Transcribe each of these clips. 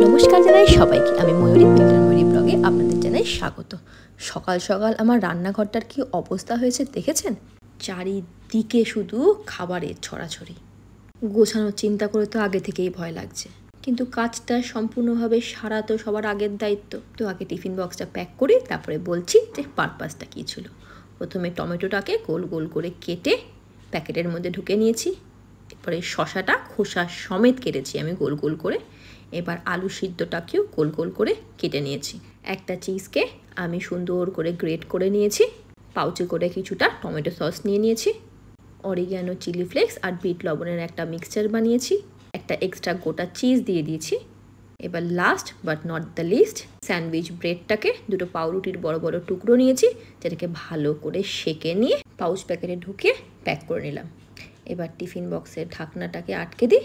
নমস্কার জানাই সবাইকে। আমি ময়ূরী, বিল্ডার ময়ূরী ব্লগে আপনাদের জানাই স্বাগত। সকাল সকাল আমার রান্নাঘরটার কি অবস্থা হয়েছে দেখেছেন? চারিদিকে শুধু খাবারের ছড়াছড়ি। গোছানোর চিন্তা করে তো আগে থেকেই ভয় লাগছে, কিন্তু কাজটা সম্পূর্ণভাবে সারা তো সবার আগের দায়িত্ব। তো আগে টিফিন বক্সটা প্যাক করি, তারপরে বলছি যে পারপাসটা কী ছিল। প্রথমে টমেটোটাকে গোল গোল করে কেটে প্যাকেটের মধ্যে ঢুকে নিয়েছি। এরপরে শশাটা খোসা সমেত কেটেছি আমি গোল গোল করে। এবার আলু সিদ্ধটাকেও গোল গোল করে কেটে নিয়েছি। একটা চিজকে আমি সুন্দর করে গ্রেট করে নিয়েছি। পাউচে করে কিছুটা টমেটো সস নিয়ে নিয়েছি। অরিগ্যানো, চিলি ফ্লেক্স আর বিট লবণের একটা মিক্সচার বানিয়েছি। একটা এক্সট্রা গোটা চিজ দিয়ে দিয়েছি। এবার last but not the least, sandwich ব্রেডটাকে দুটো পাউরুটির বড় বড় টুকরো নিয়েছি, যেটাকে ভালো করে সেঁকে নিয়ে পাউচ প্যাকেটে ঢুকিয়ে প্যাক করে নিলাম। এবার টিফিন বক্সের ঢাকনাটাকে আটকে দিই।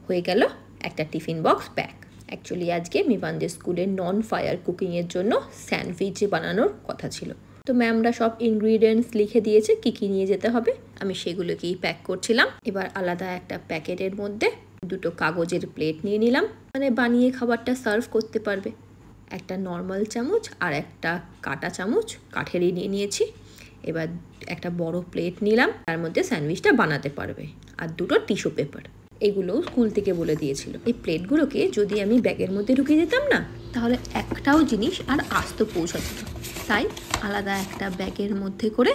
হয়ে গেল একটা টিফিন বক্স প্যাক। অ্যাকচুয়ালি আজকে মিভানদের স্কুলে নন ফায়ার কুকিংয়ের জন্য স্যান্ডউইচ বানানোর কথা ছিল। তো ম্যামরা সব ইনগ্রিডিয়েন্টস লিখে দিয়েছে কী কী নিয়ে যেতে হবে, আমি সেগুলোকেই প্যাক করছিলাম। এবার আলাদা একটা প্যাকেটের মধ্যে দুটো কাগজের প্লেট নিয়ে নিলাম, মানে বানিয়ে খাবারটা সার্ভ করতে পারবে। একটা নর্মাল চামচ আর একটা কাটা চামচ কাঠেরই নিয়ে নিয়েছি। এবার একটা বড় প্লেট নিলাম, তার মধ্যে স্যান্ডউইচটা বানাতে পারবে। আর দুটো টিস্যু পেপার, এগুলোও স্কুল থেকে বলে দিয়েছিল। এই প্লেটগুলোকে যদি আমি ব্যাগের মধ্যে ঢুকিয়ে দিতাম না, তাহলে একটাও জিনিস আর আস্ত পৌঁছাতো না। তাই আলাদা একটা ব্যাগের মধ্যে করে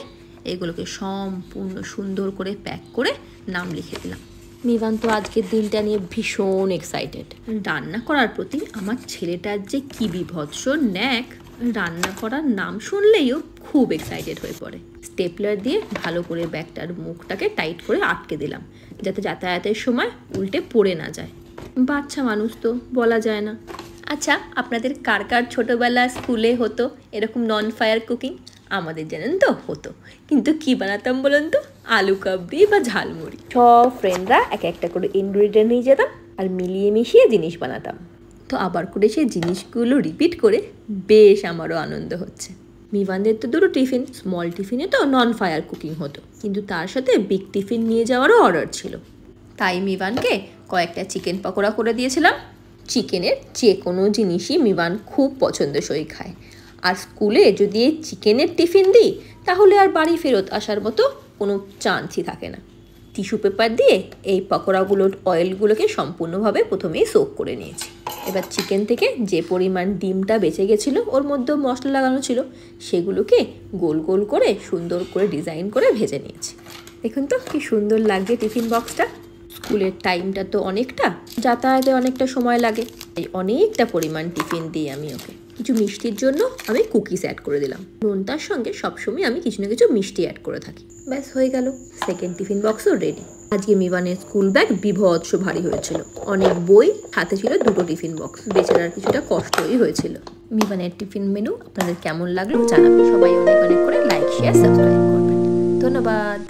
এগুলোকে সম্পূর্ণ সুন্দর করে প্যাক করে নাম লিখে দিলাম। মিভান তো আজকের দিনটা নিয়ে ভীষণ এক্সাইটেড। রান্না করার প্রতি আমার ছেলেটার যে কি বিভৎস ন্যাক, রান্না করার নাম শুনলেইও খুব এক্সাইটেড হয়ে পড়ে। স্টেপলার দিয়ে ভালো করে ব্যাগটার মুখটাকে টাইট করে আটকে দিলাম, যাতে যাতায়াতের সময় উল্টে পড়ে না যায়। বাচ্চা মানুষ তো, বলা যায় না। আচ্ছা, আপনাদের কার কার ছোটোবেলা স্কুলে হতো এরকম নন ফায়ার কুকিং? আমাদের জানেন তো হতো, কিন্তু কি বানাতাম বলুন তো? আলু কাবলি বা ঝালমুড়ি। সব ফ্রেন্ডরা এক একটা করে ইনগ্রিডিয়েন্ট নিয়ে যেতাম আর মিলিয়ে মিশিয়ে জিনিস বানাতাম। তো আবার করে সেই জিনিসগুলো রিপিট করে বেশ আমারও আনন্দ হচ্ছে। মিভানদের তো দুটো টিফিন, স্মল টিফিনে তো নন ফায়ার কুকিং হতো, কিন্তু তার সাথে বিগ টিফিন নিয়ে যাওয়ারও অর্ডার ছিল। তাই মিভানকে কয়েকটা চিকেন পকোড়া করে দিয়েছিলাম। চিকেনের যে কোনো জিনিসই মিভান খুব পছন্দসই খায়। আর স্কুলে যদি এই চিকেনের টিফিন দিই, তাহলে আর বাড়ি ফেরত আসার মতো কোনো চান্সই থাকে না। টিস্যু পেপার দিয়ে এই পকোড়াগুলোর অয়েলগুলোকে সম্পূর্ণভাবে প্রথমেই সোক করে নিয়েছি। এবার চিকেন থেকে যে পরিমাণ ডিমটা বেঁচে গেছিলো, ওর মধ্যেও মশলা লাগানো ছিল, সেগুলোকে গোল গোল করে সুন্দর করে ডিজাইন করে ভেজে নিয়েছি। দেখুন তো কি সুন্দর লাগছে টিফিন বক্সটা। স্কুলের টাইমটা তো অনেকটা, যাতায়াতে অনেকটা সময় লাগে, তাই অনেকটা পরিমাণ টিফিন দিই আমি ওকে। কিছু মিষ্টির জন্য আমি কুকিজ অ্যাড করে দিলাম। নোনতার সঙ্গে সবসময় আমি কিছু না কিছু মিষ্টি অ্যাড করে থাকি। ব্যাস হয়ে গেল, সেকেন্ড টিফিন বক্সও রেডি। আজকে মিভানের স্কুল ব্যাগ বিভৎস ভারী হয়েছিল, অনেক বই, হাতে ছিল দুটো টিফিন বক্স, বেচারার কিছুটা কষ্টই হয়েছিল। মিভানের টিফিন মেনু আপনাদের কেমন লাগলো জানাবেন। সবাই অনেক অনেক করে লাইক, শেয়ার, সাবস্ক্রাইব করবেন। ধন্যবাদ।